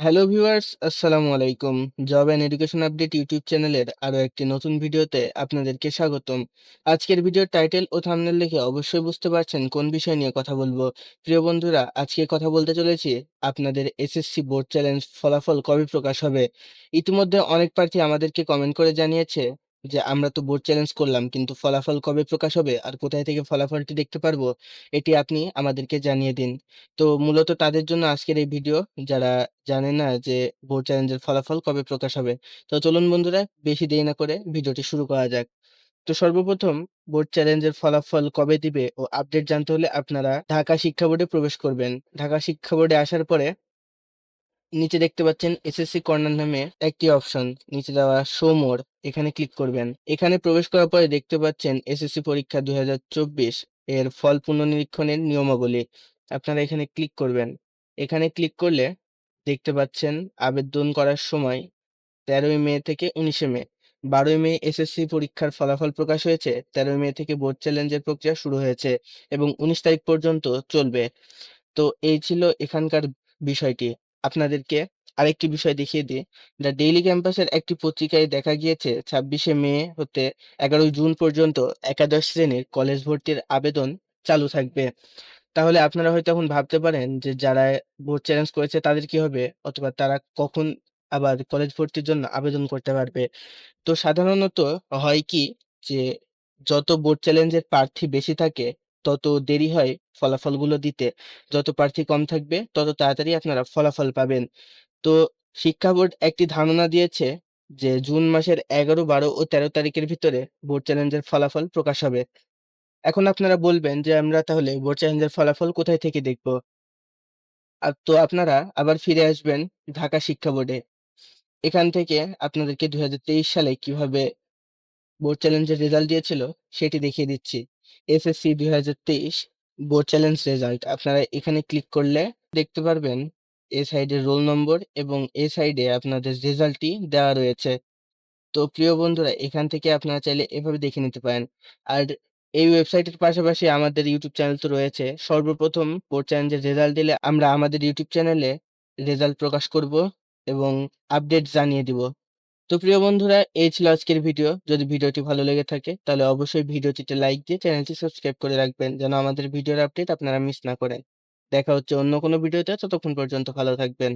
Hello viewers, আসসালামু আলাইকুম। Job and education update YouTube চ্যানেলের আরো একটি নতুন ভিডিওতে আপনাদেরকে স্বাগতম। আজকের ভিডিওর টাইটেল ও থাম্বনেল দেখে অবশ্যই বুঝতে পারছেন কোন বিষয় নিয়ে কথা বলবো। প্রিয় বন্ধুরা, আজকে কথা বলতে চলেছি আপনাদের এসএসসি বোর্ড চ্যালেঞ্জ ফলাফল কবে প্রকাশ হবে। ইতিমধ্যে অনেক প্রার্থী আমাদেরকে কমেন্ট করে জানিয়েছে যে আমরা তো বোর্ড চ্যালেঞ্জ করলাম, কিন্তু ফলাফল কবে প্রকাশ হবে আর কোথায় থেকে ফলাফলটি দেখতে পারবো, এটি আপনি আমাদেরকে জানিয়ে দিন। তো মূলত তাদের জন্য আজকের এই ভিডিও, যারা জানে না যে বোর্ড চ্যালেঞ্জের ফলাফল কবে প্রকাশ হবে। তো চলুন বন্ধুরা, বেশি দেরি না করে ভিডিওটি শুরু করা যাক। তো সর্বপ্রথম, বোর্ড চ্যালেঞ্জের ফলাফল কবে দিবে ও আপডেট জানতে হলে আপনারা ঢাকা শিক্ষা বোর্ডে প্রবেশ করবেন। ঢাকা শিক্ষা বোর্ডে আসার পরে নিচে দেখতে পাচ্ছেন এসএসসি কর্নার নামে একটি অপশন, নিচে দেওয়া শো মোর, এখানে ক্লিক করবেন। এখানে প্রবেশ করার পরে দেখতে পাচ্ছেন এসএসসি পরীক্ষা 2024 এর ফল পুনর্নিরীক্ষণের নিয়মাবলী। আপনারা এখানে ক্লিক করবেন। এখানে ক্লিক করলে দেখতে পাচ্ছেন আবেদন করার সময় 13ই মে থেকে 19শে মে। 12ই মে এসএসসি পরীক্ষার ফলাফল প্রকাশ হয়েছে। 13ই মে থেকে বোর্ড চ্যালেঞ্জের প্রক্রিয়া শুরু হয়েছে এবং 19 তারিখ পর্যন্ত চলবে। তো এই ছিল এখানকার বিষয়টি। আপনাদেরকে আরেকটি বিষয় দেখিয়ে দিই। দ্য ডেইলি ক্যাম্পাসের একটি পত্রিকায় দেখা গিয়েছে 26শে মে হতে 11ই জুন পর্যন্ত একাদশ শ্রেণীর কলেজ ভর্তির আবেদন চালু থাকবে। তাহলে আপনারা হয়তো এখন ভাবতে পারেন যে যারা বোর্ড চ্যালেঞ্জ করেছে তাদের কি হবে? অথবা তারা কখন আবার কলেজ ভর্তির জন্য আবেদন করতে পারবে? তো সাধারণত হয় কি যে যত বোর্ড চ্যালেঞ্জের প্রার্থী বেশি থাকে তত দেরি হয় ফলাফলগুলো দিতে। যত প্রার্থী কম থাকবে তত তাড়াতাড়ি আপনারা ফলাফল পাবেন। তো শিক্ষা বোর্ড একটি ধারণা দিয়েছে যে জুন মাসের 11, 12 ও 13 তারিখের ভিতরে বোর্ড চ্যালেঞ্জের ফলাফল প্রকাশ হবে। এখন আপনারা বলবেন যে আমরা তাহলে বোর্ড চ্যালেঞ্জের ফলাফল কোথায় থেকে দেখব? তো আপনারা আবার ফিরে আসবেন ঢাকা শিক্ষা বোর্ডে। এখান থেকে আপনাদেরকে 2023 সালে কিভাবে বোর্ড চ্যালেঞ্জের রেজাল্ট দিয়েছিল সেটি দেখিয়ে দিচ্ছি। SSC 2023 board challenge result. আপনারা এখানে ক্লিক করলে দেখতে পারবেন এ সাইডে রোল নম্বর এবং এ সাইডে আপনাদের রেজাল্টটি দেওয়া রয়েছে। তো প্রিয় বন্ধুরা, এখান থেকে আপনারা চাইলে এভাবে দেখে নিতে পারেন। আর এই ওয়েবসাইটের পাশাপাশি আমাদের ইউটিউব চ্যানেল তো রয়েছে। সর্বপ্রথম বোর্ড চ্যালেঞ্জের রেজাল্ট দিলে আমরা আমাদের ইউটিউব চ্যানেলে রেজাল্ট প্রকাশ করব এবং আপডেট জানিয়ে দিব। তো প্রিয় বন্ধুরা, এই ছিল আজকের ভিডিও। যদি ভিডিওটি ভালো লেগে থাকে তাহলে অবশ্যই ভিডিওটিতে লাইক দিয়ে চ্যানেলটি সাবস্ক্রাইব করে রাখবেন, যেন আমাদের ভিডিওর আপডেট আপনারা মিস না করেন। দেখা হচ্ছে অন্য কোনো ভিডিওতে, ততক্ষণ পর্যন্ত ভালো থাকবেন।